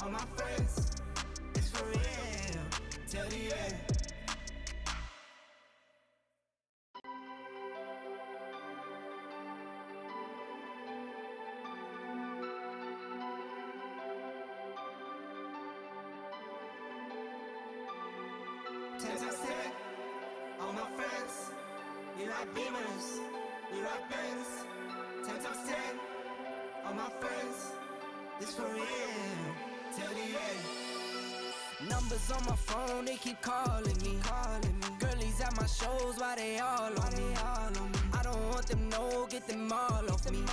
all my friends, it's for real, till the end. All my friends, we ride Beamers, we ride Benz, 10 times 10. All my friends, this for real, till the end. Numbers on my phone, they keep calling me. Girlies at my shows, why they all on me? I don't want them, no, get them all off me.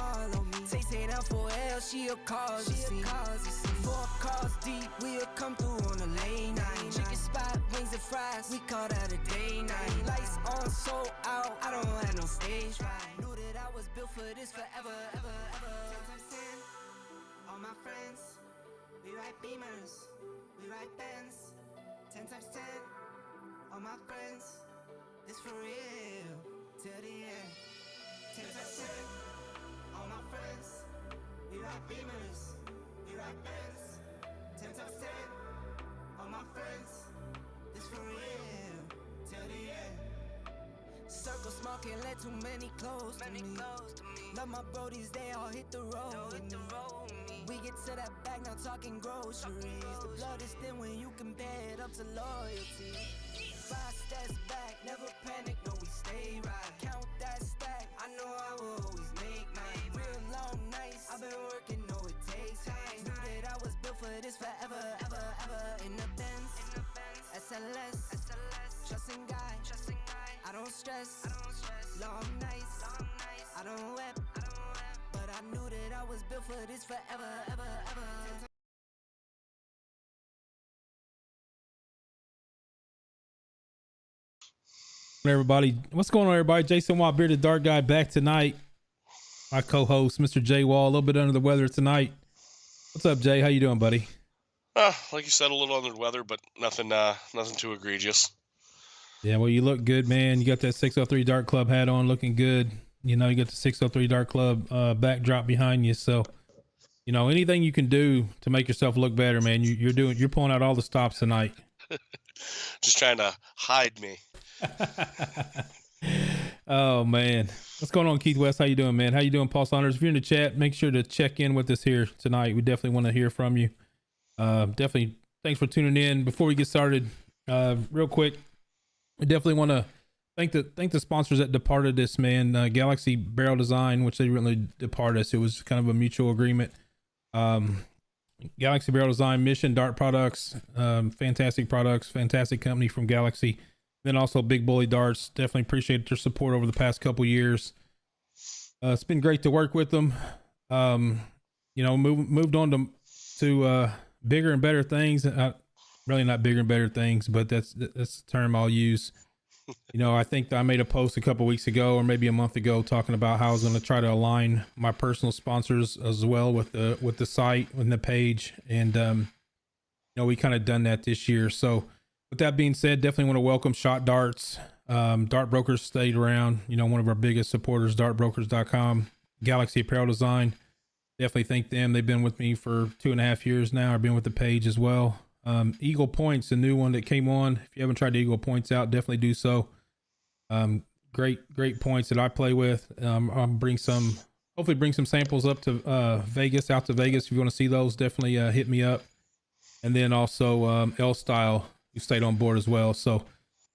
Say down for L, she'll cause a scene. 4 cars deep, we'll come through on a late night. Chicken spot, wings and fries, we call that a day night. Lights on, sold out, I don't have no stage right. Knew that I was built for this forever, ever, ever. 10 times 10, all my friends, we ride Beamers, we ride Benz. 10 times 10, all my friends, this for real, till the end. 10 times 10, all my friends, we ride Beamers, we ride Benz. 10 times 10, all my friends, this for real, till the end. Circle smoking, let too many close to me. Love my brodies, they all hit the road with me. We get to that bag, now talking groceries. The blood is thin when you compare it up to loyalty. 5 steps back, never panic, no, we stay right. Count that stack, I know I will always make mine. Real long nights, I've been working, no, it takes time. Knew that I was built for this forever, ever, ever. In the Benz, SLS, trusting God, I don't stress. Long nights, I don't wept, but I knew that I was built for this forever, ever, ever. Everybody, what's going on, everybody? Jason Watt, Bearded Dark Guy, back tonight. My co-host, Mr. Jay Wall, a little bit under the weather tonight. What's up, Jay? How you doing, buddy? Like you said, a little under the weather, but nothing too egregious. Yeah, well, you look good, man. You got that 603 Dart Club hat on, looking good. You know, you got the 603 Dart Club backdrop behind you. So, you know, anything you can do to make yourself look better, man. You're pulling out all the stops tonight. Just trying to hide me. Oh man, what's going on, Keith West? How you doing, man? How you doing, Paul Saunders? If you're in the chat, make sure to check in with us here tonight. We definitely want to hear from you. Definitely thanks for tuning in. Before we get started, real quick, we definitely want to thank the sponsors that departed us, man. Galaxy Barrel Design, which they really departed us. It was kind of a mutual agreement. Galaxy Barrel Design, Mission Dart Products, fantastic products, fantastic company from Galaxy. Then also Big Bully Darts. Definitely appreciate their support over the past couple years. It's been great to work with them. You know, moved on to bigger and better things. Really not bigger and better things, but that's the term I'll use. You know, I think I made a post a couple weeks ago or maybe a month ago talking about how I was going to try to align my personal sponsors as well with the site and the page. And, you know, we kind of done that this year. So with that being said, definitely want to welcome Shot Darts. Dart Brokers stayed around, you know, one of our biggest supporters, dartbrokers.com, Galaxy Apparel Design. Definitely thank them. They've been with me for 2.5 years now. I've been with the page as well. Eagle Points, a new one that came on. If you haven't tried the Eagle Points out, definitely do so. Great points that I play with. I'll hopefully bring some samples up to out to Vegas. If you want to see those, definitely hit me up. And then also L Style, who stayed on board as well. So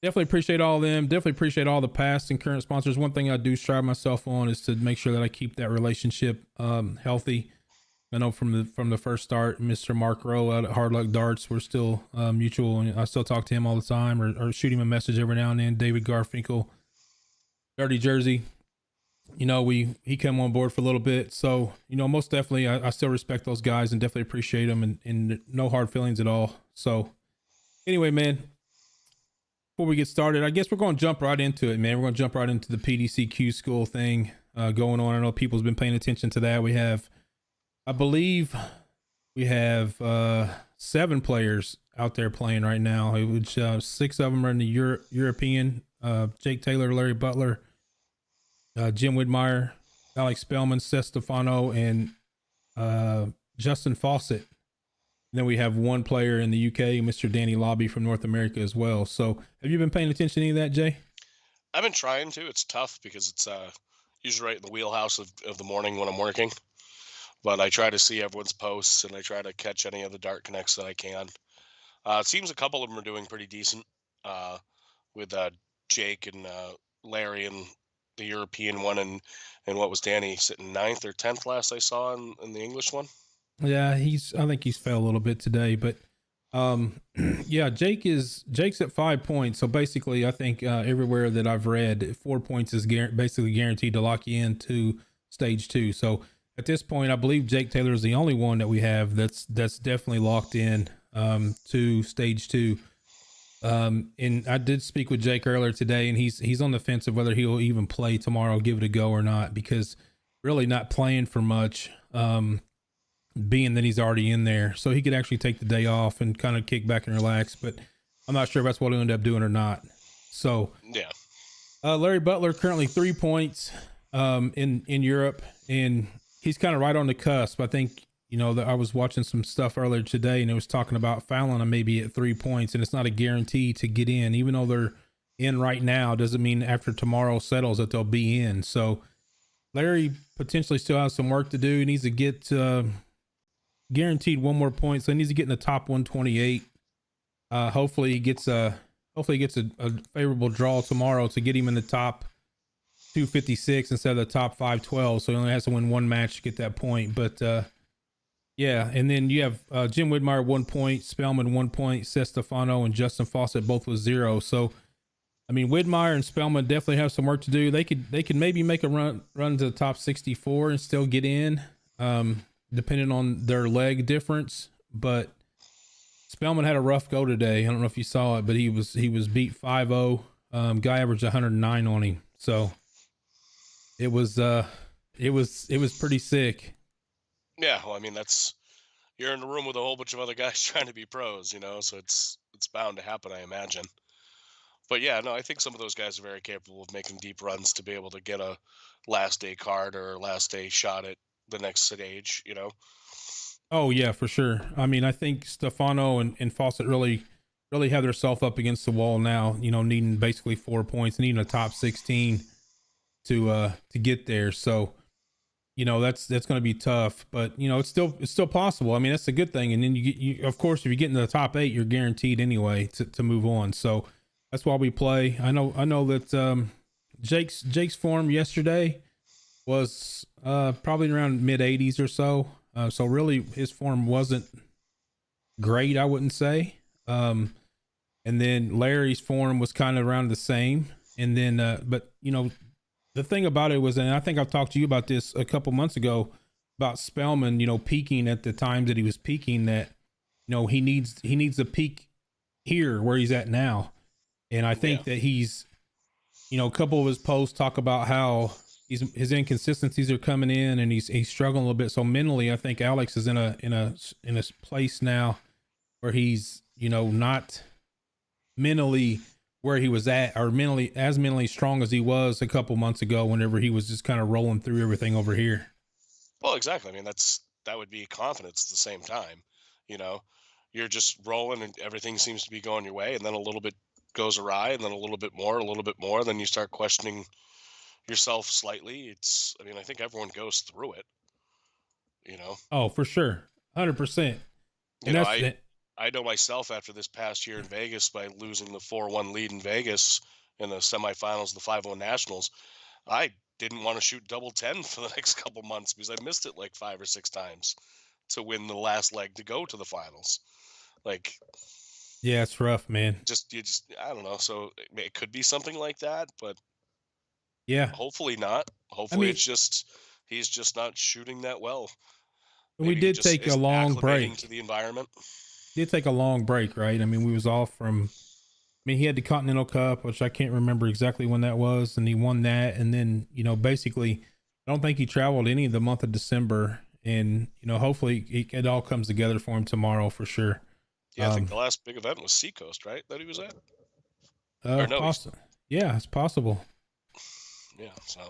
definitely appreciate all of them. Definitely appreciate all the past and current sponsors. One thing I do strive myself on is to make sure that I keep that relationship healthy. I know from the first start, Mr. Mark Rowe out at Hard Luck Darts, we're still mutual, and I still talk to him all the time or shoot him a message every now and then. David Garfinkel, Dirty Jersey, you know, he came on board for a little bit. So, you know, most definitely I still respect those guys and definitely appreciate them and no hard feelings at all. So anyway, man, before we get started, I guess we're going to jump right into it, man. We're going to jump right into the PDCQ school thing going on. I know people's been paying attention to that. I believe we have 7 players out there playing right now, which 6 of them are in the European. Jake Taylor, Larry Butler, Jim Widmeyer, Alex Spellman, Seth Stefano, and Justin Fawcett. Then we have one player in the UK, Mr. Danny Lobby from North America as well. So have you been paying attention to any of that, Jay? I've been trying to. It's tough because it's usually right in the wheelhouse of the morning when I'm working. But I try to see everyone's posts and I try to catch any of the Dart Connects that I can. It seems a couple of them are doing pretty decent with Jake and Larry and the European one, and what was Danny sitting 9th or 10th last I saw in the English one. Yeah, I think he's fell a little bit today, but yeah, Jake's at 5 points. So basically I think everywhere that I've read, 4 points is basically guaranteed to lock you into stage 2. So at this point, I believe Jake Taylor is the only one that we have that's definitely locked in to stage 2. And I did speak with Jake earlier today, and he's on the fence of whether he'll even play tomorrow, give it a go or not, because really not playing for much, being that he's already in there. So he could actually take the day off and kind of kick back and relax, but I'm not sure if that's what he'll end up doing or not. So yeah, Larry Butler currently 3 points in Europe, and he's kind of right on the cusp. I think, you know, that I was watching some stuff earlier today, and it was talking about Fallon maybe at 3 points, and it's not a guarantee to get in. Even though they're in right now, doesn't mean after tomorrow settles that they'll be in. So Larry potentially still has some work to do. He needs to get guaranteed 1 more point, so he needs to get in the top 128. Hopefully he gets a favorable draw tomorrow to get him in the top 256 instead of the top 512. So he only has to win 1 match to get that point. But yeah, and then you have Jim Widmeyer 1 point, Spellman 1 point, Seth Stefano and Justin Fawcett both with 0. So I mean, Widmeyer and Spellman definitely have some work to do. They could maybe make a run to the top 64 and still get in, depending on their leg difference. But Spellman had a rough go today. I don't know if you saw it, but he was beat 5-0. Guy averaged 109 on him. So it was pretty sick. Yeah, well, I mean, you're in a room with a whole bunch of other guys trying to be pros, you know, so it's bound to happen, I imagine. But yeah, no, I think some of those guys are very capable of making deep runs to be able to get a last day card or last day shot at the next stage, you know? Oh yeah, for sure. I mean, I think Stefano and Fawcett really have themselves up against the wall now, you know, needing basically 4 points, needing a top 16 to get there. So, you know, that's going to be tough, but you know, it's still possible. I mean, that's a good thing. And then you of course, if you get into the top 8, you're guaranteed anyway to move on. So that's why we play. I know that Jake's form yesterday was probably around mid 80s or so. So really his form wasn't great, I wouldn't say. And then Larry's form was kind of around the same. And then, but you know, the thing about it was, and I think I've talked to you about this a couple months ago about Spellman, you know, peaking at the times that he was peaking, that, you know, he needs a peak here where he's at now. And I think that he's, you know, a couple of his posts talk about how his inconsistencies are coming in and he's struggling a little bit. So mentally, I think Alex is in a place now where he's, you know, not mentally where he was at, or mentally strong as he was a couple months ago whenever he was just kind of rolling through everything over here. Well, exactly. I mean, that would be confidence at the same time. You know, you're just rolling and everything seems to be going your way, and then a little bit goes awry, and then a little bit more, then you start questioning yourself slightly. I mean, I think everyone goes through it, you know? Oh, for sure. 100%. You know, I know myself after this past year in Vegas, by losing the 4-1 lead in Vegas in the semifinals, the 5-0 Nationals, I didn't want to shoot double 10 for the next couple months because I missed it like 5 or 6 times to win the last leg to go to the finals. Like, yeah, it's rough, man. I don't know. So it could be something like that, but yeah, hopefully not. Hopefully, I mean, he's just not shooting that well. Maybe we did take a long break to the environment. Did take a long break, right? I mean, we was off from. I mean, he had the Continental Cup, which I can't remember exactly when that was, and he won that. And then, you know, basically, I don't think he traveled any of the month of December. And you know, hopefully, it all comes together for him tomorrow for sure. Yeah, I think the last big event was Seacoast, right? That he was at. Yeah, it's possible. Yeah. So.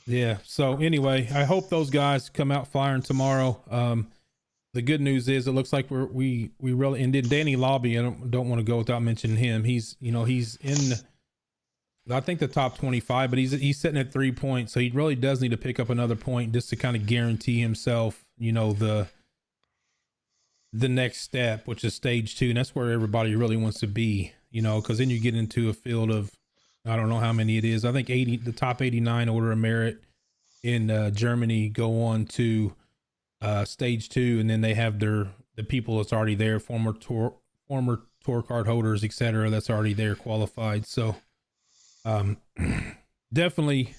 Yeah. So anyway, I hope those guys come out firing tomorrow. the good news is it looks like we really, and then Danny Lobby, I don't want to go without mentioning him. He's, you know, he's in, I think the top 25, but he's sitting at 3 points. So he really does need to pick up another point just to kind of guarantee himself, you know, the next step, which is stage 2. And that's where everybody really wants to be, you know, because then you get into a field of, I don't know how many it is. I think the top 89 order of merit in Germany go on to stage 2, and then they have the people that's already there, former tour card holders, etc., that's already there qualified. So definitely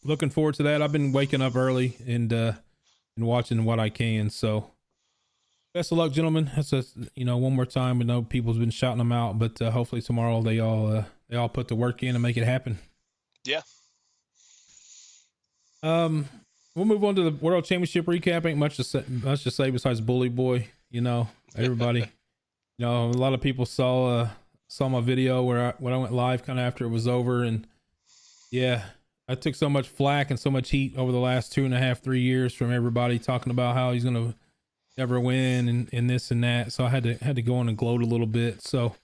looking forward to that. I've been waking up early and watching what I can. So best of luck, gentlemen. That's one more time. I know people's been shouting them out, but hopefully tomorrow they all put the work in and make it happen. Yeah. We'll move on to the World Championship recap. Ain't much to say besides Bully Boy. You know, everybody. You know, a lot of people saw my video when I went live kind of after it was over, and yeah, I took so much flack and so much heat over the last 2.5-3 years from everybody talking about how he's gonna never win and this and that. So I had to go on and gloat a little bit. So,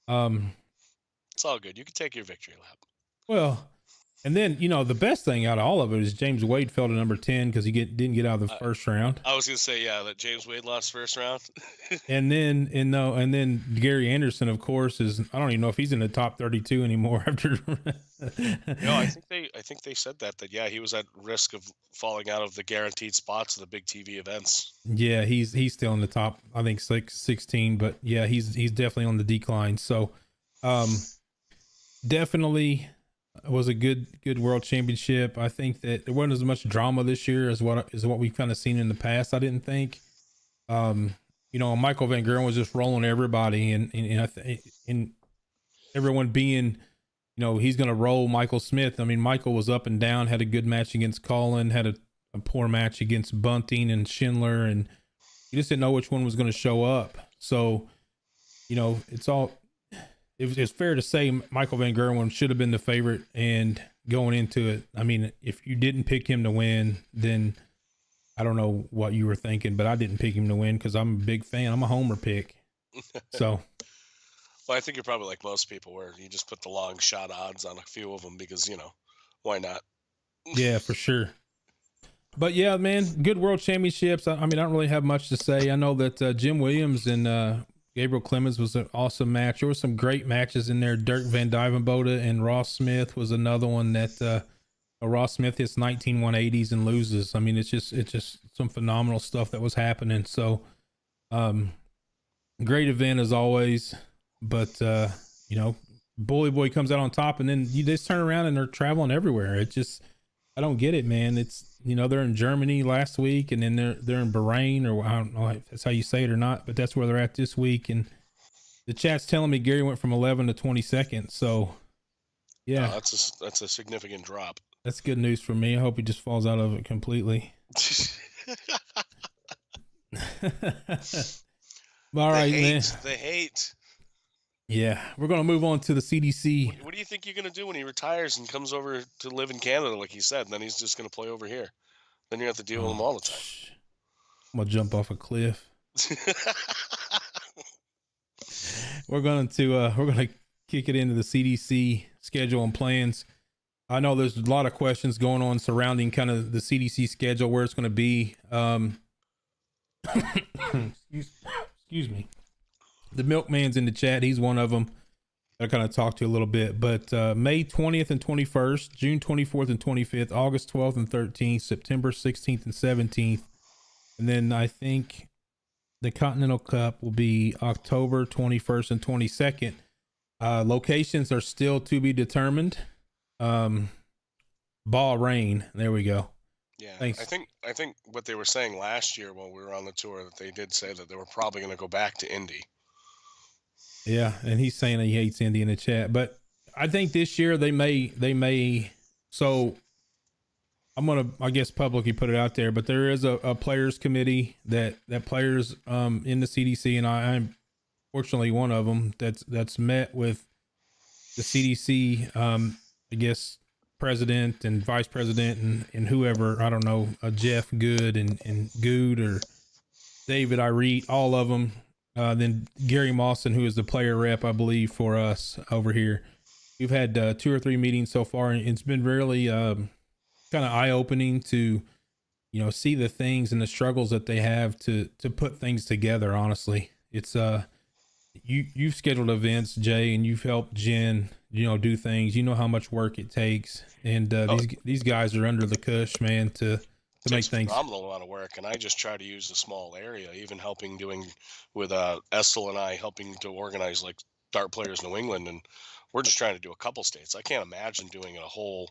it's all good. You can take your victory lap. Well. And then, you know, the best thing out of all of it is James Wade fell to number 10 because he didn't get out of the first round. I was gonna say, yeah, that James Wade lost first round. and then Gary Anderson, of course, I don't even know if he's in the top 32 anymore after. No, I think they said that yeah, he was at risk of falling out of the guaranteed spots of the big TV events. Yeah, he's still in the top, I think 16, but yeah, he's definitely on the decline. So, definitely. It was a good world championship. I think that there wasn't as much drama this year as what we've kind of seen in the past. I didn't think, you know, Michael Van Gerwen was just rolling everybody and everyone being, you know, he's going to roll Michael Smith. I mean, Michael was up and down, had a good match against Colin, had a poor match against Bunting and Schindler, and you just didn't know which one was going to show up. So, you know, it's fair to say Michael Van Gerwen should have been the favorite, and going into it, I mean, if you didn't pick him to win, then I don't know what you were thinking, but I didn't pick him to win because I'm a big fan. I'm a homer pick. So, well, I think you're probably like most people where you just put the long shot odds on a few of them because, you know, why not? Yeah, for sure. But yeah, man, good world championships. I mean, I don't really have much to say. I know that Jim Williams and Gabriel Clemens was an awesome match. There were some great matches in there. Dirk Van Duijvenbode and Ross Smith was another one that Ross Smith hits 19 180s and loses. I mean, it's just some phenomenal stuff that was happening. So, great event as always. But you know, Bully Boy comes out on top, and then you just turn around and they're traveling everywhere. I don't get it, man. It's, you know, they're in Germany last week, and then they're in Bahrain, or I don't know if that's how you say it or not, but that's where they're at this week. And the chat's telling me Gary went from 11 to 22nd. So yeah, that's a significant drop. That's good news for me. I hope he just falls out of it completely. All right, man. The hate. Yeah, we're going to move on to the CDC. What do you think you're going to do when he retires and comes over to live in Canada, like he said? And then he's just going to play over here. Then you have to deal with him all the time. I'm going to jump off a cliff. We're going to kick it into the CDC schedule and plans. I know there's a lot of questions going on surrounding kind of the CDC schedule, where it's going to be. Excuse me. The Milkman's in the chat. He's one of them I kind of talked to a little bit, but May 20th and 21st, June 24th and 25th, August 12th and 13th, September 16th and 17th. And then I think the Continental Cup will be October 21st and 22nd. Locations are still to be determined. Bahrain. There we go. Yeah. Thanks. I think what they were saying last year while we were on the tour, that they did say that they were probably going to go back to Indy. Yeah, and he's saying he hates Indy in the chat, but I think this year they may. So I'm gonna, I guess, publicly put it out there, but there is a players committee that players in the CDC, and I'm fortunately one of them that's met with the CDC. I guess president and vice president and whoever, I don't know, Jeff Good and Good or David Irete, all of them. Then Gary Mawson, who is the player rep, I believe, for us over here. We've had 2 or 3 meetings so far, and it's been really kind of eye-opening to, see the things and the struggles that they have to put things together. Honestly, it's you've scheduled events, Jay, and you've helped Jen, do things. You know how much work it takes, and these guys are under the cush, man, to make things. Phenomenal amount of work, and I just try to use a small area, even helping with Essel and I helping to organize like Dart Players New England, and we're just trying to do a couple states. I can't imagine doing a whole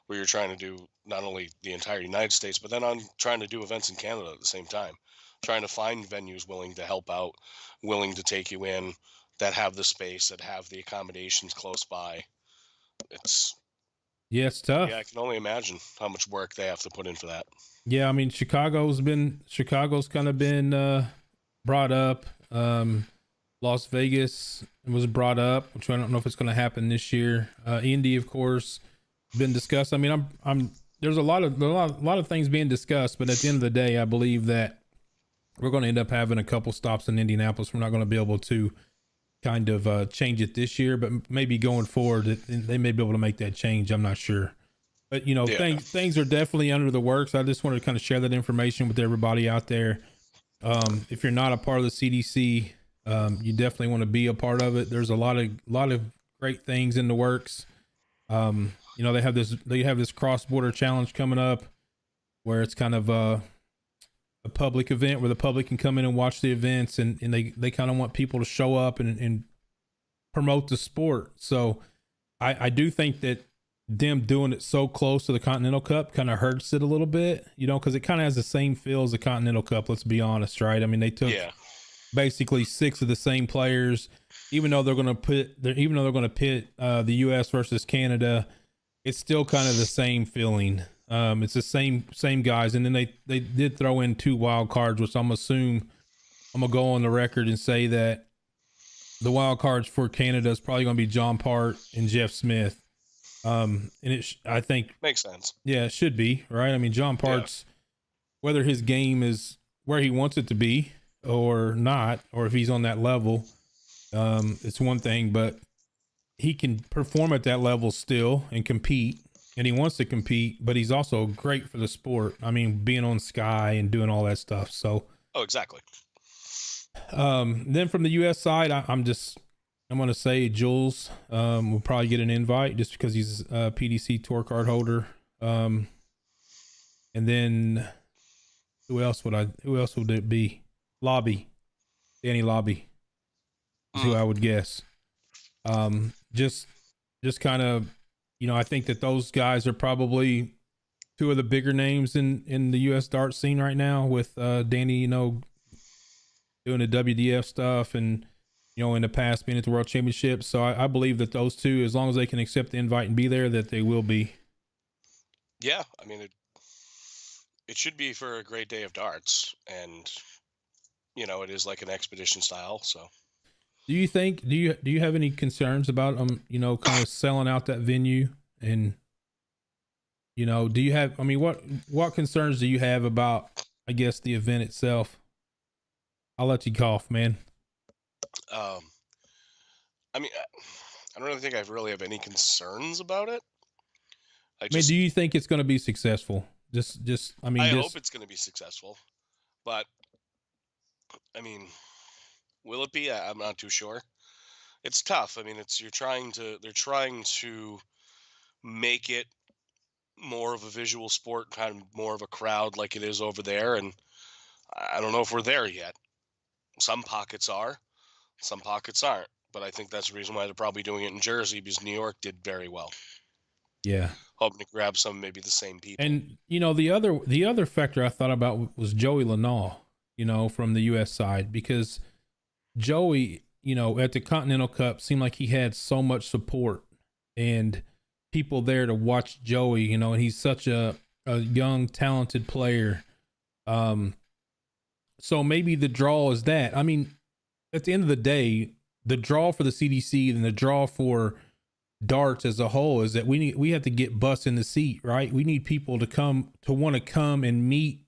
where you're trying to do not only the entire United States, but then I'm trying to do events in Canada at the same time, trying to find venues willing to help out, willing to take you in, that have the space, that have the accommodations close by. It's tough. Yeah, I can only imagine how much work they have to put in for that. Yeah, I mean, Chicago's kind of been brought up. Las Vegas was brought up, which I don't know if it's going to happen this year. Indy, of course, been discussed. I mean, there's a lot of things being discussed, but at the end of the day, I believe that we're going to end up having a couple stops in Indianapolis. We're not going to be able to kind of change it this year, but maybe going forward, they may be able to make that change. I'm not sure. But, things are definitely under the works. I just wanted to kind of share that information with everybody out there. If you're not a part of the CDC, you definitely want to be a part of it. There's a lot of great things in the works. They have this cross-border challenge coming up where it's kind of a public event where the public can come in and watch the events, and they kind of want people to show up and promote the sport. So I do think that them doing it so close to the Continental Cup kind of hurts it a little bit, because it kind of has the same feel as the Continental Cup. Let's be honest, right? I mean, they took basically 6 of the same players, even though they're going to pit the U.S. versus Canada. It's still kind of the same feeling. It's the same guys, and then they did throw in 2 wild cards, which I'm gonna go on the record and say that the wild cards for Canada is probably going to be John Part and Jeff Smith. And I think makes sense. Yeah, it should be, right? I mean, John Part's, whether his game is where he wants it to be or not, or if he's on that level, it's one thing, but he can perform at that level still and compete, and he wants to compete, but he's also great for the sport. I mean, being on Sky and doing all that stuff. So, exactly. Then from the U.S. side, I'm going to say Jules will probably get an invite just because he's a PDC tour card holder. And then who else would it be? Danny Lobby is who I would guess. Just kind of, I think that those guys are probably 2 of the bigger names in the U.S. dart scene right now, with Danny, doing the WDF stuff, and in the past being at the World Championship. So I believe that those 2, as long as they can accept the invite and be there, that they will be. Yeah, I mean, it should be for a great day of darts, and it is like an expedition style. So, do you have any concerns about them? Kind of selling out that venue, and do you have? I mean, what concerns do you have about, I guess, the event itself? I'll let you cough, man. I mean, I don't really think I really have any concerns about it. I mean, do you think it's going to be successful? I hope it's going to be successful, but I mean, will it be? I'm not too sure. It's tough. I mean, they're trying to make it more of a visual sport, kind of more of a crowd like it is over there, and I don't know if we're there yet. Some pockets are, some pockets aren't, but I think that's the reason why they're probably doing it in Jersey, because New York did very well. Yeah. Hoping to grab maybe the same people. And, the other factor I thought about was Joey Lanall, from the U.S. side, because Joey, at the Continental Cup seemed like he had so much support and people there to watch Joey, and he's such a young, talented player. So maybe the draw is that. I mean, at the end of the day, the draw for the CDC and the draw for darts as a whole is that we have to get butts in the seat, right? We need people to want to come and meet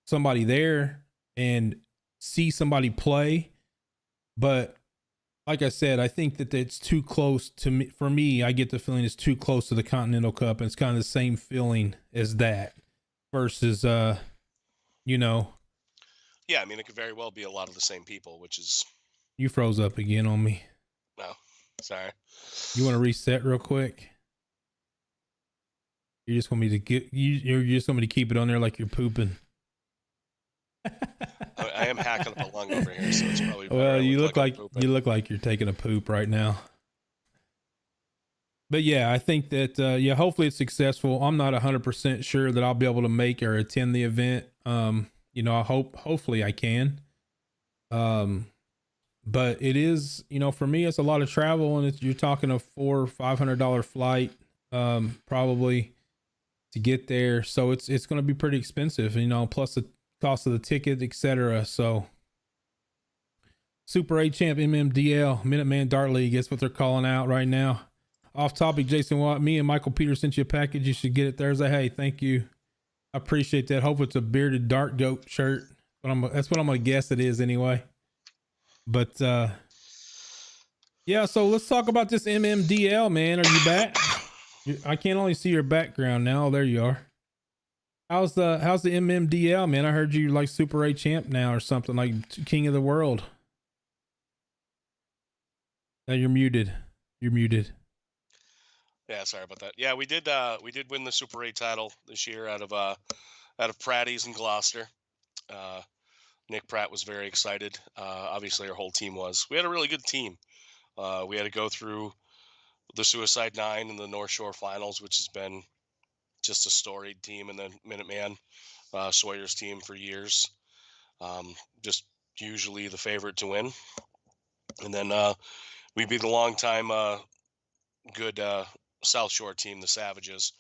somebody there and see somebody play. But like I said, I think that it's too close to me. For me, I get the feeling it's too close to the Continental Cup, and it's kind of the same feeling as that versus, you know. Yeah, I mean, it could very well be a lot of the same people, which is... You froze up again on me. No, sorry. You want to reset real quick? You just want me to you just want me to keep it on there like you're pooping. I am hacking up a lung over here, so it's probably better. Well, you look like you look like you're taking a poop right now. But yeah, I think that yeah, hopefully it's successful. I'm not 100% sure that I'll be able to make or attend the event. You know, hopefully I can. But it is, you know, for me, it's a lot of travel, and you're talking a $400 or $500 flight, probably to get there. So it's going to be pretty expensive, you know, plus the cost of the ticket, etc. So Super 8 Champ MMDL Minuteman Dart League, that's what they're calling out right now. Off topic, Jason Watt, me and Michael Peters sent you a package. You should get it Thursday. Hey, thank you. I appreciate that. Hope it's a bearded dart goat shirt. But that's what I'm going to guess it is anyway. But yeah, so let's talk about this MMDL, man. Are you back? I can't only see your background now. Oh, there you are. How's the MMDL, man? I heard you like Super 8 Champ now or something, like King of the World. Now you're muted. You're muted. Yeah, sorry about that. Yeah, we did win the Super 8 title this year out of Pratty's in Gloucester. Nick Pratt was very excited. Obviously, our whole team was. We had a really good team. We had to go through the Suicide 9 in the North Shore Finals, which has been just a storied team, and then Minuteman, Sawyer's team for years. Just usually the favorite to win. And then we beat the longtime good South Shore team, the Savages.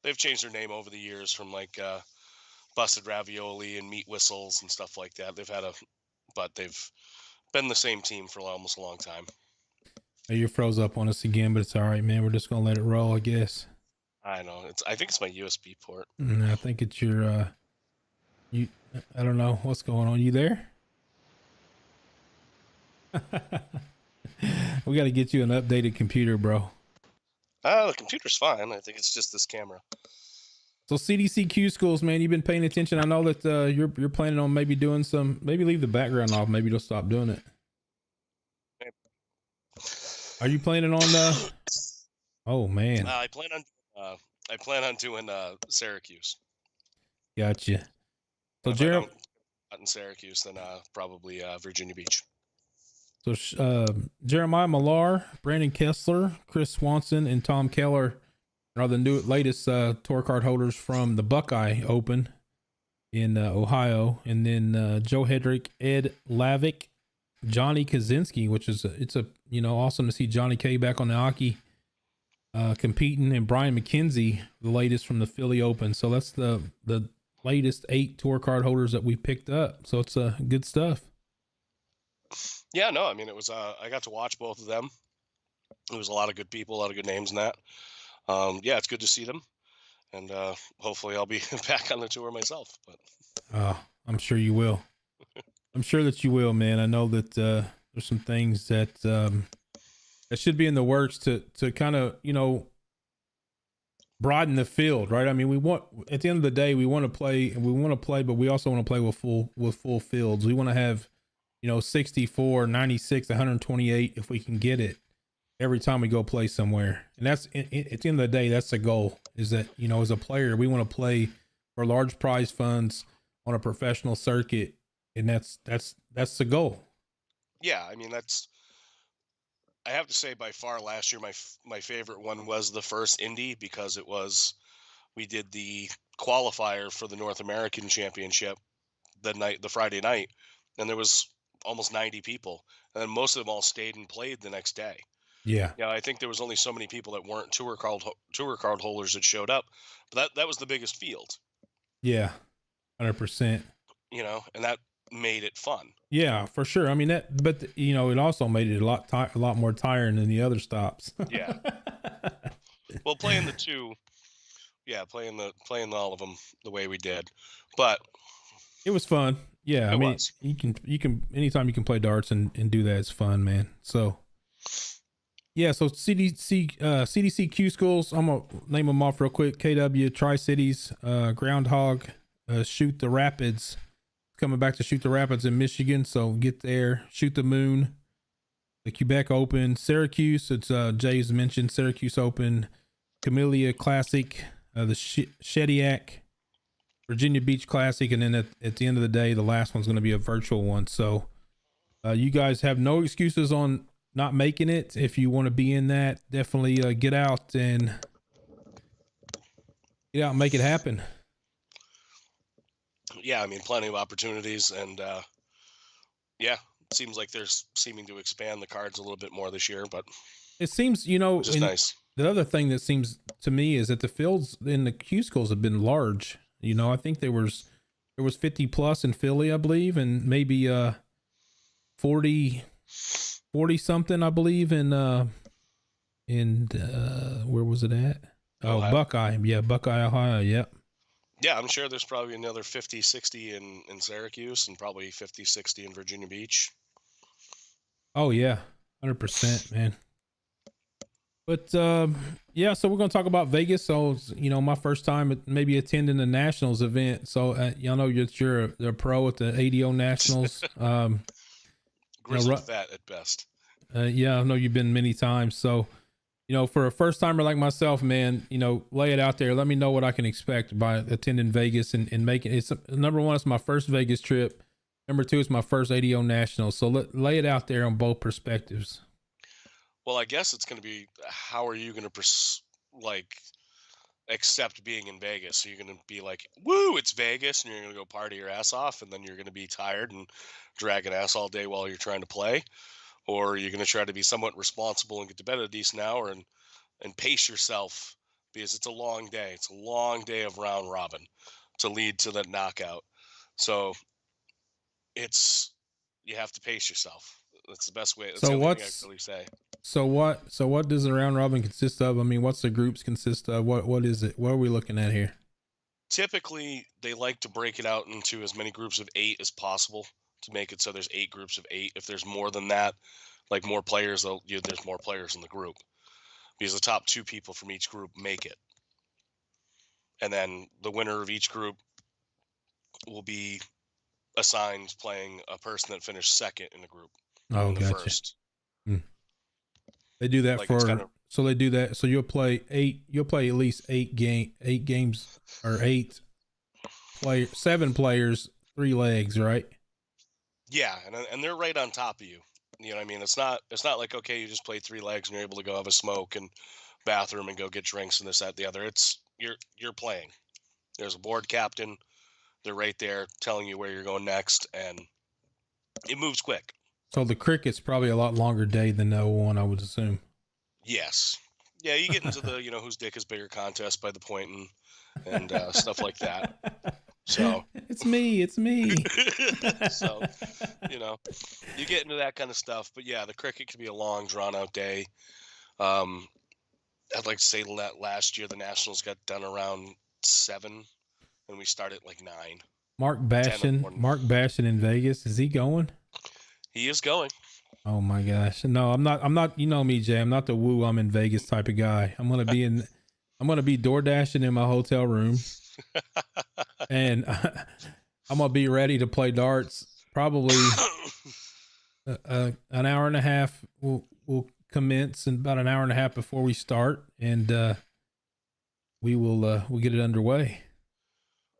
They've changed their name over the years from like Busted Ravioli and Meat Whistles and stuff like that. But they've been the same team for almost a long time. You froze up on us again, but it's all right, man. We're just gonna let it roll, I guess. I know. I think it's my USB port. I think it's your I don't know what's going on. You there? We got to get you an updated computer, bro. The computer's fine. I think it's just this camera. So CDCQ schools, man, you've been paying attention. I know that you're planning on maybe doing some. Maybe leave the background off. Maybe you'll stop doing it. Are you planning on the? Oh man. I plan on doing Syracuse. Gotcha. So if Jeremy, not in Syracuse, then probably Virginia Beach. So Jeremiah Millar, Brandon Kessler, Chris Swanson, and Tom Keller are the latest tour card holders from the Buckeye Open in Ohio, and then Joe Hedrick, Ed Lavick, Johnny Kaczynski, which is it's awesome to see Johnny K back on the hockey competing, and Brian McKenzie, the latest from the Philly Open. So that's the latest 8 tour card holders that we picked up. So it's good stuff. Yeah, no, I mean, it was, I got to watch both of them. It was a lot of good people, a lot of good names in that. Yeah, it's good to see them. And hopefully I'll be back on the tour myself. But I'm sure you will. I'm sure that you will, man. I know that there's some things that that should be in the works to kind of, broaden the field, right? I mean, at the end of the day, we want to play, but we also want to play with full fields. We want to have 64, 96, 128 if we can get it every time we go play somewhere. And that's at the end of the day, that's the goal, is that, as a player, we want to play for large prize funds on a professional circuit. And that's the goal. Yeah. I mean, I have to say by far last year, my favorite one was the first Indy, because we did the qualifier for the North American Championship the Friday night, and there was almost 90 people, and then most of them all stayed and played the next day. Yeah. Yeah. I think there was only so many people that weren't tour card holders that showed up, but that was the biggest field. Yeah. 100%. And that made it fun. Yeah, for sure. I mean it also made it a lot more tiring than the other stops. Yeah. Well, playing the two, yeah, playing all of them the way we did, but It was fun. Yeah, I it mean, was. you can anytime you can play darts and do that, it's fun, man. So yeah, so CDC Q schools, I'm gonna name them off real quick. KW, Tri Cities, Groundhog, Shoot the Rapids, coming back to Shoot the Rapids in Michigan. So get there. Shoot the Moon, the Quebec Open, Syracuse. It's Jay's mentioned Syracuse Open, Camellia Classic, the Shediac, Virginia Beach Classic, and then at the end of the day, the last one's going to be a virtual one. So you guys have no excuses on not making it. If you want to be in that, definitely get out and make it happen. Yeah, I mean, plenty of opportunities, and yeah, it seems like there's seeming to expand the cards a little bit more this year, but It seems, which is nice. The other thing that seems to me is that the fields in the Q schools have been large. I think there was 50 plus in Philly, I believe, and maybe 40 something, I believe, in where was it at? Oh, Ohio. Buckeye. Yeah, Buckeye, Ohio. Yep. Yeah, I'm sure there's probably another 50, 60 in Syracuse, and probably 50, 60 in Virginia Beach. Oh yeah, 100%, man. But yeah, so we're gonna talk about Vegas. So my first time maybe attending the Nationals event. So y'all know you're a pro at the ADO Nationals. Grizzled vet at best. Yeah, I know you've been many times. So for a first timer like myself, man, lay it out there. Let me know what I can expect by attending Vegas and making it's number one. It's my first Vegas trip. Number two, it's my first ADO Nationals. So lay it out there on both perspectives. Well, I guess it's going to be, how are you going to accept being in Vegas? So you're going to be like, woo, it's Vegas, and you're going to go party your ass off, and then you're going to be tired and drag an ass all day while you're trying to play? Or you're going to try to be somewhat responsible and get to bed at a decent hour and pace yourself, because it's a long day. It's a long day of round robin to lead to the knockout. So you have to pace yourself. That's the best way. That's the only thing I can really say. So what does the round robin consist of? I mean, what's the groups consist of? What is it? What are we looking at here? Typically, they like to break it out into as many groups of 8 as possible to make it so there's 8 groups of 8. If there's more than that, like more players, there's more players in the group, because the top 2 people from each group make it. And then the winner of each group will be assigned playing a person that finished second in the group. Oh, gotcha. First. They do that so they do that. So you'll play at least 8 games or 7 players, 3 legs, right? Yeah. And they're right on top of you. You know what I mean? It's not like, okay, you just play 3 legs and you're able to go have a smoke and bathroom and go get drinks and this, that, the other. It's you're playing. There's a board captain. They're right there telling you where you're going next, and it moves quick. So the cricket's probably a lot longer day than the 01, I would assume. Yes. Yeah, you get into the, whose dick is bigger contest by the point and stuff like that. So it's me. So, you get into that kind of stuff. But yeah, the cricket can be a long, drawn out day. I'd like to say that last year the Nationals got done around 7, and we started like 9. Mark Bashan in Vegas, is he going? He is going. Oh my gosh. No, I'm not, you know me, Jay. I'm not the woo, I'm in Vegas type of guy. I'm going to be door dashing in my hotel room and I'm going to be ready to play darts. Probably an hour and a half will commence, and about an hour and a half before we start, and we'll get it underway.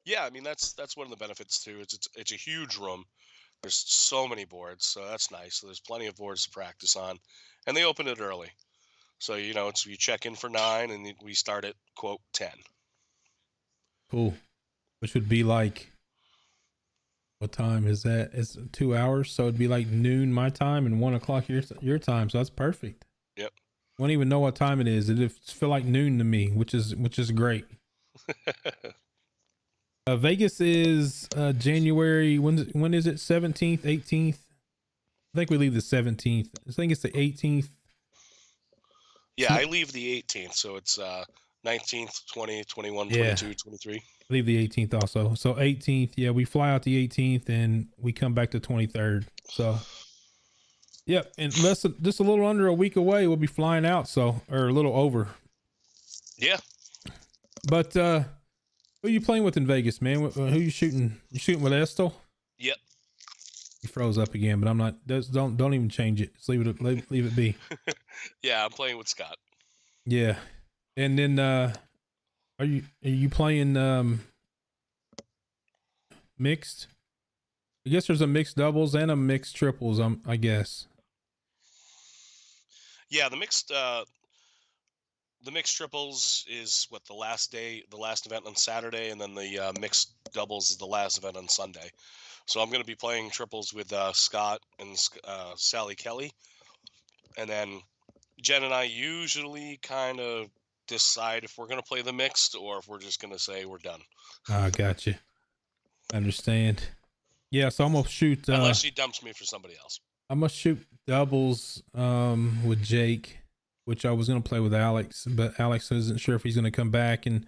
Yeah. I mean, that's one of the benefits too. It's a huge room. There's so many boards, so that's nice. So there's plenty of boards to practice on, and they open it early. So, you check in for 9 and we start at quote 10. Cool. Which would be like, what time is that? It's 2 hours. So it'd be like noon my time and 1 o'clock your time. So that's perfect. Yep. Won't even know what time it is. It feel like noon to me, which is great. Vegas is January. When is it? 17th, 18th? I think we leave the 17th. I think it's the 18th. Yeah, I leave the 18th, so it's 19th, 20th, 21, Yeah, 22, 23. I leave the 18th also. So 18th, yeah, we fly out the 18th and we come back the 23rd. So, yep, and just a little under a week away, we'll be flying out. So, or a little over. Yeah. But who you playing with in Vegas, man? Who you shooting? You shooting with Estel? Yep. He froze up again, but I'm not. Don't even change it. Just leave it be. Yeah, I'm playing with Scott. Yeah, and then are you playing mixed? I guess there's a mixed doubles and a mixed triples. I guess. Yeah, the mixed triples is what the last event on Saturday, and then the mixed doubles is the last event on Sunday. So I'm going to be playing triples with Scott and Sally Kelly, and then Jen and I usually kind of decide if we're going to play the mixed or if we're just going to say we're done. I got you. Understand. Yeah, so I'm gonna shoot. Unless she dumps me for somebody else. I'm gonna shoot doubles with Jake, which I was gonna play with Alex, but Alex isn't sure if he's gonna come back. And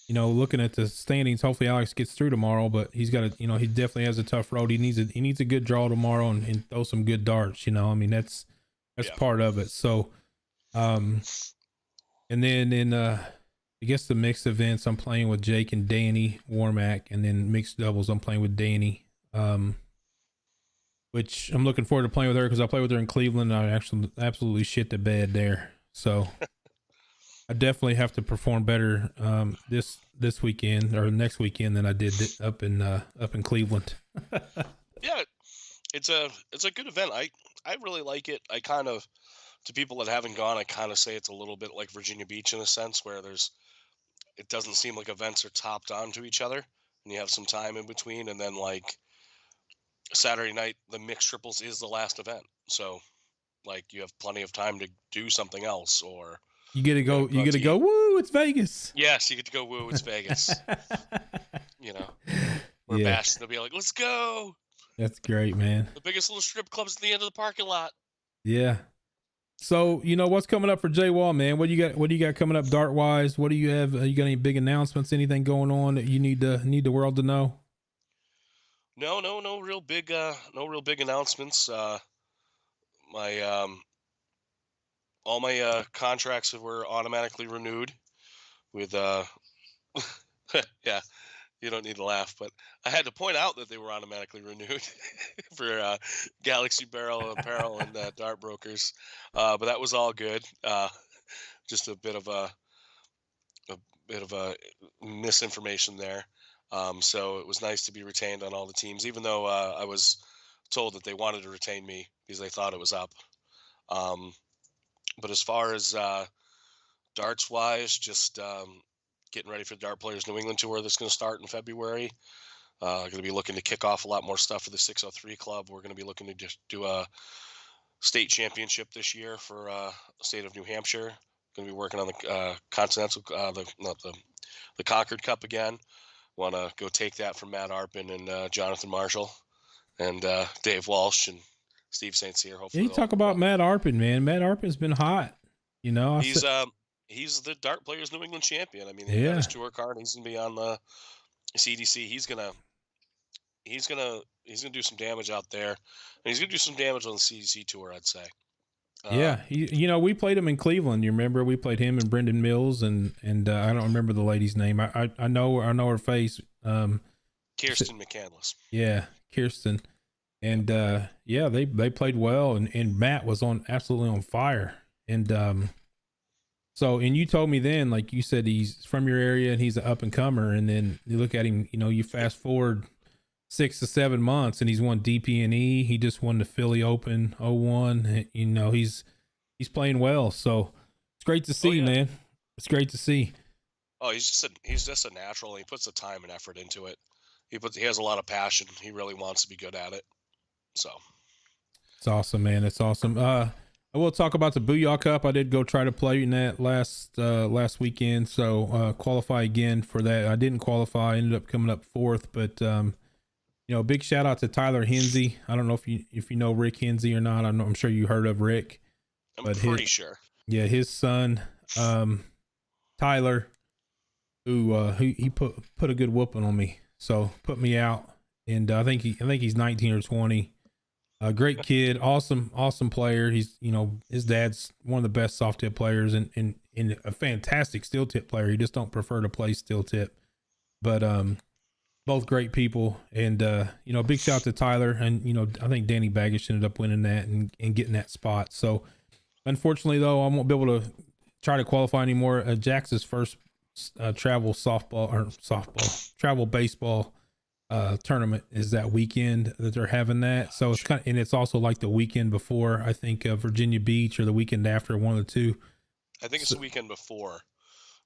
looking at the standings, hopefully Alex gets through tomorrow. But he's got to, he definitely has a tough road. He needs a good draw tomorrow and throw some good darts. I mean that's part of it. So, and then in I guess the mixed events, I'm playing with Jake and Danny Warmack, and then mixed doubles, I'm playing with Danny. Which I'm looking forward to playing with her because I play with her in Cleveland. And I actually absolutely shit the bed there. So I definitely have to perform better this weekend or next weekend than I did up in Cleveland. Yeah, it's a good event. I really like it. I kind of, to people that haven't gone, I kind of say it's a little bit like Virginia Beach in a sense where it doesn't seem like events are topped onto each other and you have some time in between, and then like Saturday night, the mixed triples is the last event. So like you have plenty of time to do something else, or you get to go, woo, it's Vegas. Yes, you get to go, woo, it's Vegas. Or yeah. Bash, they'll be like, let's go. That's great, man. The biggest little strip club's at the end of the parking lot. Yeah. So, what's coming up for Jay Wall, man? What do you got coming up dart wise? What do you have? You got any big announcements, anything going on that you need the world to know? No real big announcements. My all my contracts were automatically renewed with yeah, you don't need to laugh, but I had to point out that they were automatically renewed for Galaxy Barrel Apparel and Dart Brokers, but that was all good. Just a bit of a misinformation there. So it was nice to be retained on all the teams, even though I was told that they wanted to retain me because they thought it was up. But as far as darts wise, just getting ready for the Dart Players New England tour that's going to start in February. Going to be looking to kick off a lot more stuff for the 603 Club. We're going to be looking to just do a state championship this year for state of New Hampshire. Going to be working on the Continental, the Concord Cup again. Want to go take that from Matt Arpin and Jonathan Marshall and Dave Walsh and Steve St. Cyr. Hopefully, you talk about Matt Arpin, man. Matt Arpin's been hot. He's the Dart Players New England champion. I mean, he got his tour card. He's gonna be on the CDC. He's gonna do some damage out there, and he's gonna do some damage on the CDC tour, I'd say. Yeah, we played him in Cleveland. You remember we played him and Brendan Mills, and I don't remember the lady's name. I know her face. Kirsten McCandless. Yeah, Kirsten, and they played well, and Matt was absolutely on fire, and so you told me then, like you said, he's from your area and he's an up and comer, and then you look at him, you fast forward 6 to 7 months and he's won DP&E. He just won the Philly Open 01. He's playing well. So it's great to see, man. It's great to see. Oh, he's just a natural. He puts the time and effort into it. He has a lot of passion. He really wants to be good at it. So it's awesome, man. It's awesome. I will talk about the Booyah Cup. I did go try to play in that last weekend. So qualify again for that. I didn't qualify. I ended up coming up 4th, but big shout out to Tyler Hensey. I don't know if you know Rick Hensey or not. I'm sure you heard of Rick. I'm pretty sure. Yeah, his son, Tyler, who he put a good whooping on me, so put me out, and I think he's 19 or 20. A great kid, awesome player. He's his dad's one of the best soft tip players and a fantastic steel tip player. He just don't prefer to play steel tip, but both great people, and big shout out to Tyler, and I think Danny Baggish ended up winning that and getting that spot. So unfortunately though, I won't be able to try to qualify anymore. Jax's first travel baseball tournament is that weekend that they're having that. So it's and it's also like the weekend before, I think, Virginia Beach, or the weekend after, one of the two. I think it's the weekend before,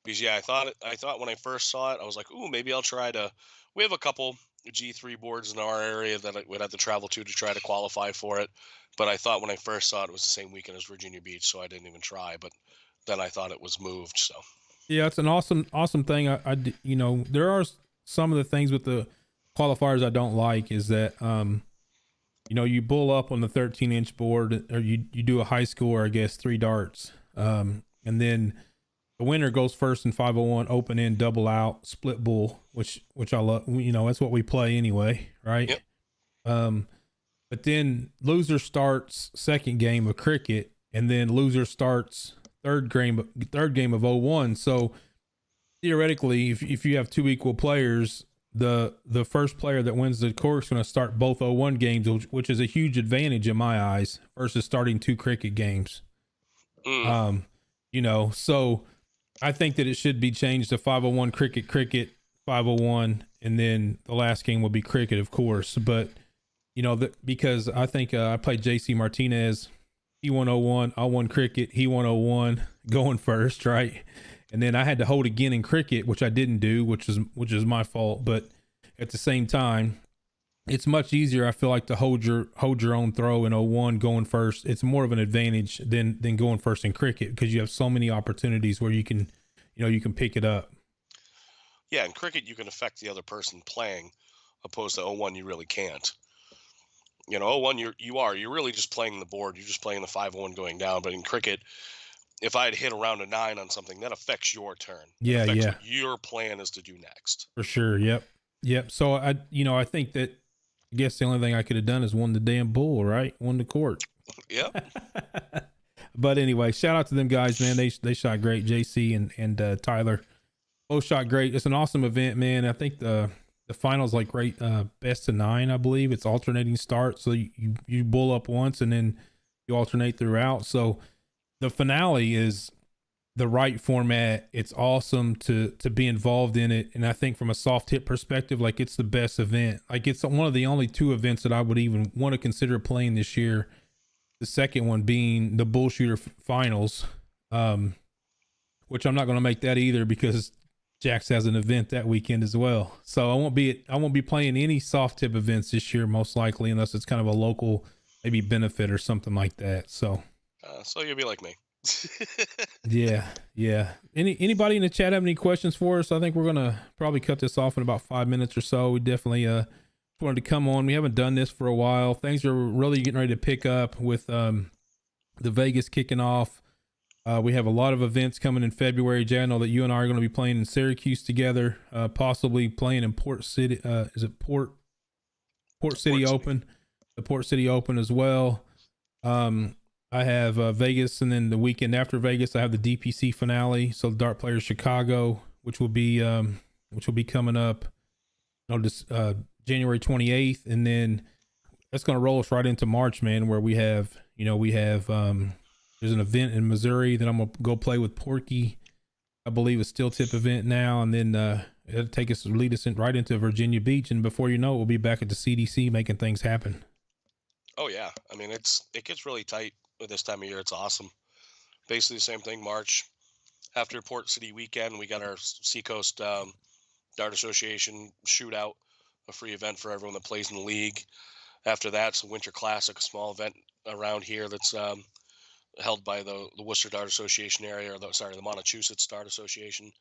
because I thought when I first saw it, I was like, ooh, maybe I'll try to. We have a couple G3 boards in our area that I would have to travel to try to qualify for it. But I thought when I first saw it, it was the same weekend as Virginia Beach, so I didn't even try. But then I thought it was moved. So yeah, it's an awesome thing. There are some of the things with the qualifiers I don't like is that you bull up on the 13-inch board, or you do a high score, I guess 3 darts, and then the winner goes first in 501, open in, double out, split bull, which I love. That's what we play anyway, right? Yep. But then loser starts second game of cricket, and then loser starts third game of 01. So theoretically, if you have 2 equal players, the first player that wins the course is going to start both 01 games, which is a huge advantage in my eyes versus starting 2 cricket games. So I think that it should be changed to 501 cricket, 501, and then the last game will be cricket, of course. But because I think I played JC Martinez, he won 01, I won cricket, he won 01, going first, right? And then I had to hold again in cricket, which I didn't do, which is my fault. But at the same time, it's much easier, I feel like, to hold your own throw in 01 going first. It's more of an advantage than going first in cricket, because you have so many opportunities where you can pick it up. Yeah, in cricket you can affect the other person playing, opposed to 01 you really can't. 01 you're really just playing the board. You're just playing the 501 going down. But in cricket, if I had hit around a 9 on something, that affects your turn. Yeah, affects yeah. what your plan is to do next. For sure. Yep. So I think that, I guess the only thing I could have done is won the damn bull, right? Won the court. Yep. But anyway, shout out to them guys, man. They shot great. JC and Tyler both shot great. It's an awesome event, man. I think the finals like right best of 9, I believe. It's alternating start, so you bull up once and then you alternate throughout. So the finale is the right format. It's awesome to be involved in it, and I think from a soft hit perspective, like, it's the best event. Like, it's one of the only 2 events that I would even want to consider playing this year. The second one being the bullshooter finals, which I'm not going to make that either, because Jax has an event that weekend as well. So I won't be playing any soft tip events this year, most likely, unless it's kind of a local, maybe benefit or something like that. So you'll be like me. Yeah. Anybody in the chat have any questions for us? I think we're gonna probably cut this off in about 5 minutes or so. We definitely wanted to come on. We haven't done this for a while. Things are really getting ready to pick up with the Vegas kicking off. We have a lot of events coming in February. Jay, I know that you and I are going to be playing in Syracuse together, possibly playing in Port City. Is it Port City Open? The Port City Open as well. I have Vegas, and then the weekend after Vegas, I have the DPC finale. So the Dart Players Chicago, which will be coming up, January 28th, and then that's going to roll us right into March, man, where we have there's an event in Missouri that I'm gonna go play with Porky. I believe a steel tip event now, and then it'll lead us right into Virginia Beach, and before you know it, we'll be back at the CDC making things happen. Oh yeah, I mean it gets really tight at this time of year. It's awesome. Basically the same thing. March, after Port City weekend, we got our Seacoast Dart Association shootout, a free event for everyone that plays in the league. After that, it's a Winter Classic, a small event around here that's held by the Worcester Dart Association area, or the Massachusetts Dart Association.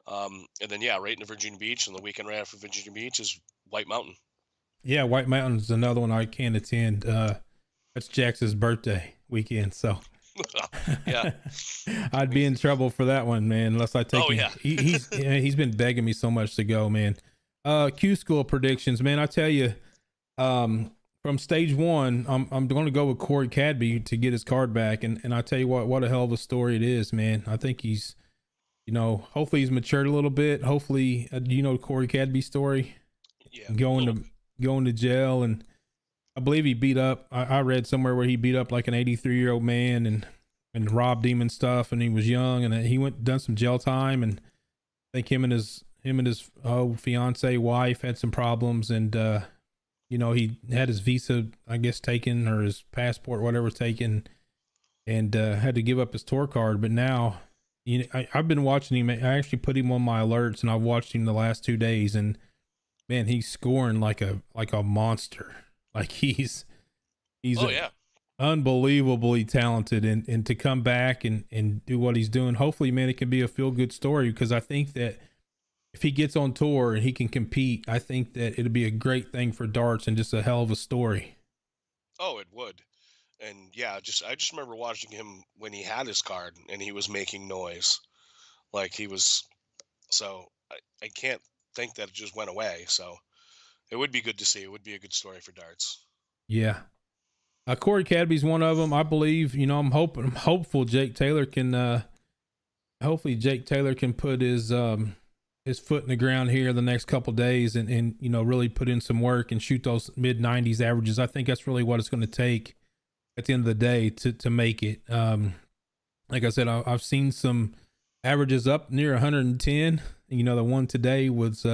And then right into Virginia Beach, and the weekend right after Virginia Beach is White Mountain. Yeah, White Mountain is another one I can't attend. That's Jax's birthday weekend, so Yeah. I'd be in trouble for that one, man, unless I take Oh, him. yeah. He's been begging me so much to go, man. Q school predictions, man. I tell you, from stage one, I'm going to go with Corey Cadby to get his card back, and I tell you what a hell of a story it is, man. I think he's, hopefully he's matured a little bit. Hopefully, do you know Corey Cadby's story? Yeah. Going to jail, and I believe he beat up. I read somewhere where he beat up like an 83-year-old man and robbed him and stuff, and he was young, and he done some jail time, and I think him and his fiance wife had some problems, and he had his visa, I guess, taken, or his passport, whatever, taken, and had to give up his tour card. But now, I've been watching him. I actually put him on my alerts, and I've watched him the last 2 days, and man, he's scoring like a monster. Like he's unbelievably talented, and to come back and do what he's doing, hopefully, man, it can be a feel good story, because I think that if he gets on tour and he can compete, I think that it'd be a great thing for darts and just a hell of a story. Oh, it would. And yeah, I just remember watching him when he had his card and he was making noise. Like he was, so I can't think that it just went away. So it would be good to see. It would be a good story for darts. Yeah. Corey Cadby's one of them. I believe, I'm hopeful Jake Taylor can, hopefully Jake Taylor can put his foot in the ground here the next couple of days and really put in some work and shoot those mid 90s averages. I think that's really what it's going to take at the end of the day to make it. Like I said, I've seen some averages up near 110. The one today was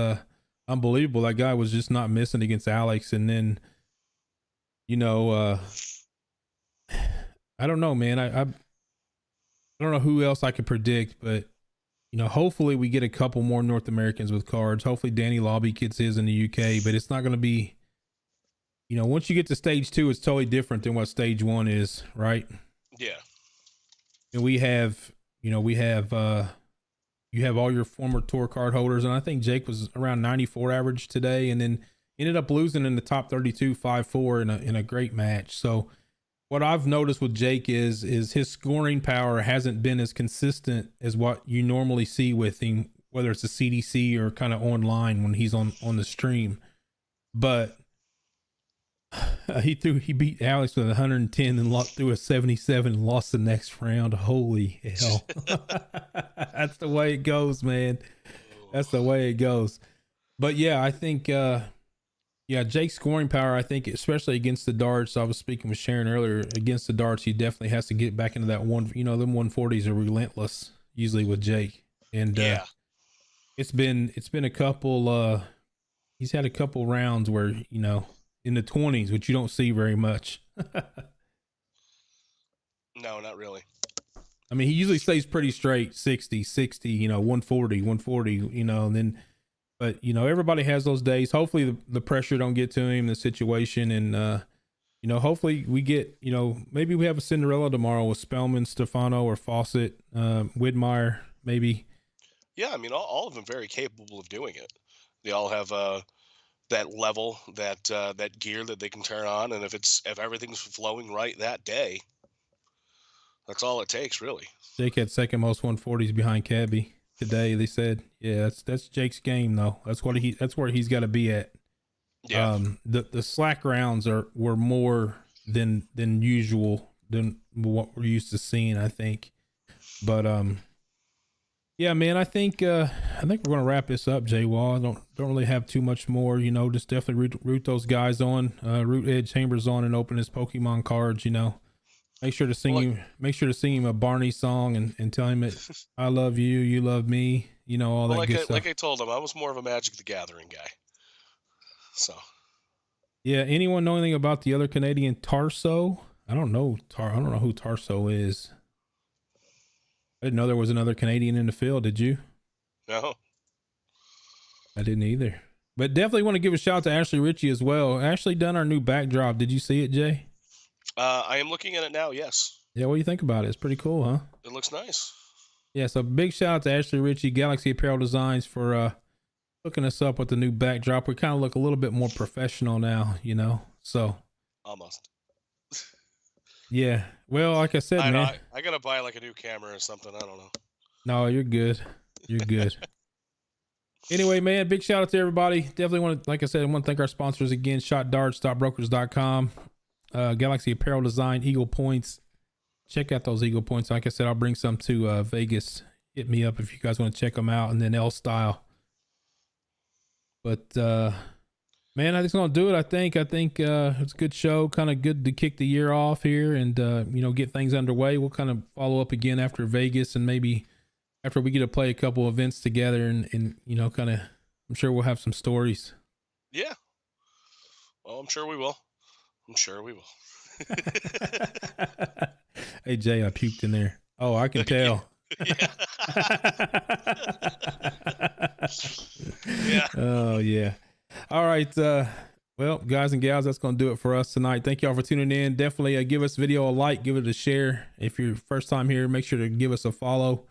unbelievable. That guy was just not missing against Alex. And then, I don't know, man. I don't know who else I could predict, but hopefully we get a couple more North Americans with cards. Hopefully Danny Lobby gets his in the UK, but it's not going to be, once you get to stage 2, it's totally different than what stage 1 is, right? Yeah. And you have all your former tour card holders. And I think Jake was around 94 average today, and then ended up losing in the top 32, 5-4 in a great match. So what I've noticed with Jake is his scoring power hasn't been as consistent as what you normally see with him, whether it's a CDC or kind of online when he's on the stream. But he beat Alex with 110 and threw a 77 and lost the next round. Holy hell. That's the way it goes, man. That's the way it goes. But yeah, I think, Jake's scoring power, I think, especially against the darts. I was speaking with Sharon earlier. Against the darts, he definitely has to get back into that one. Them 140s are relentless usually with Jake. And it's been a couple. He's had a couple rounds where in the 20s, which you don't see very much. No, not really. I mean, he usually stays pretty straight, 60, 140, and then. But, everybody has those days. Hopefully the pressure don't get to him, the situation. And, hopefully we get, maybe we have a Cinderella tomorrow with Spellman, Stefano, or Fawcett, Widmeyer, maybe. Yeah, I mean, all of them very capable of doing it. They all have that level, that gear that they can turn on. And if everything's flowing right that day, that's all it takes, really. Jake had second most 140s behind Cadby today. They said, yeah, that's Jake's game though. That's where he's got to be at. Yeah. The slack rounds were more than usual than what we're used to seeing, I think. But yeah, man, I think we're gonna wrap this up, Jay Wall. I don't really have too much more. Just definitely root those guys on. Root Ed Chambers on and open his Pokemon cards. Make sure to sing him a Barney song and tell him that I love you, you love me, all that good stuff. Like I told him, I was more of a Magic the Gathering guy. So. Yeah. Anyone know anything about the other Canadian, Tarso? I don't know who Tarso is. I didn't know there was another Canadian in the field. Did you? No. I didn't either. But definitely want to give a shout out to Ashley Ritchie as well. Ashley done our new backdrop. Did you see it, Jay? I am looking at it now. Yes. Yeah. What do you think about it? It's pretty cool, huh? It looks nice. Yeah. So big shout out to Ashley Ritchie, Galaxy Apparel Designs, for hooking us up with the new backdrop. We kind of look a little bit more professional now, So Almost. Yeah. Well, like I said, I know. man. I gotta buy like a new camera or something. I don't know. No, you're good. You're good. Anyway, man, big shout out to everybody. Definitely want to, like I said, I want to thank our sponsors again, ShotDarts.brokers.com, Galaxy Apparel Design, Eagle Points. Check out those Eagle Points. Like I said, I'll bring some to Vegas. Hit me up if you guys want to check them out. And then L Style. But man, I just gonna do it. I think it's a good show. Kind of good to kick the year off here and you know, get things underway. We'll kind of follow up again after Vegas and maybe after we get to play a couple events together and you know, kind of, I'm sure we'll have some stories. Yeah. Well, I'm sure we will. I'm sure we will. Hey Jay, I puked in there. Oh, I can tell. Yeah. Yeah. Oh yeah. All right. Well, guys and gals, that's going to do it for us tonight. Thank y'all for tuning in. Definitely give us video a like, give it a share. If you're first time here, make sure to give us a follow.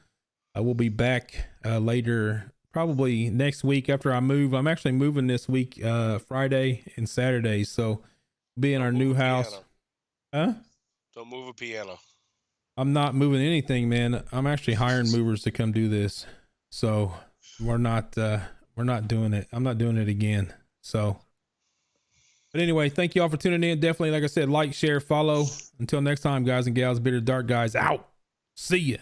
We'll be back later, probably next week after I move. I'm actually moving this week, Friday and Saturday. So be in our new house. Huh? Don't move a piano. I'm not moving anything, man. I'm actually hiring movers to come do this. So we're not doing it. I'm not doing it again. So, but anyway, thank you all for tuning in. Definitely, like I said, like, share, follow. Until next time, guys and gals, Bearded Dark Guys out. See ya.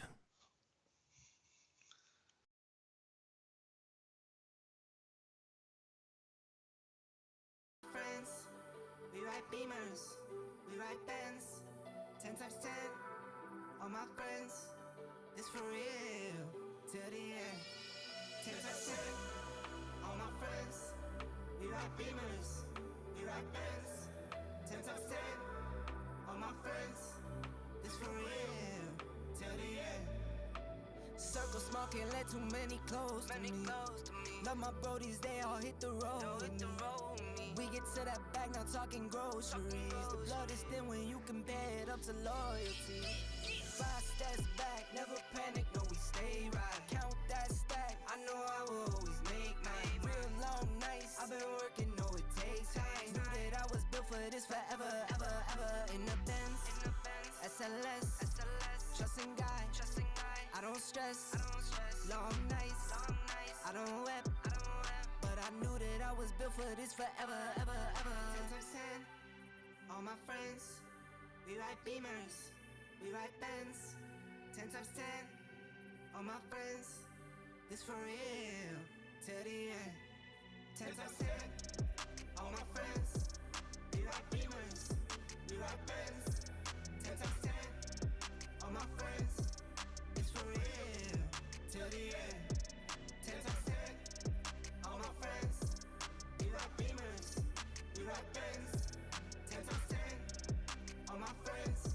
Friends, we ride Beamers, we ride Benz, 10 times 10. All my friends, it's for real, till the end. 10 times 10. All my friends, we ride Beamers, we ride Benz, 10 times 10. All my friends, it's for real, till the end. Circle smoking, let too many close to me. Love my brodies, they all hit the road with me. We get to that bag, now talking groceries. The blood is thin when you compare it up to loyalty. 5 steps back, never panic, no we stay right. Count that stack, I know I will always make mine. Real long nights, I've been working, know it takes time. Knew that I was built for this forever, ever, ever. In the Benz, SLS, trusting God, I don't stress. Long nights, I don't weep, but I knew that I was built for this forever, ever, ever. 10 times 10, all my friends, we ride Beamers, we ride Benz, 10 times 10, all my friends, this for real, till the end. 10 times 10, all my friends, we ride Beamers, we ride Benz, 10 times 10, all my friends, it's for real, till the end. 10 times 10, all my friends, we ride Beamers, we ride Benz, 10 times 10, all my friends.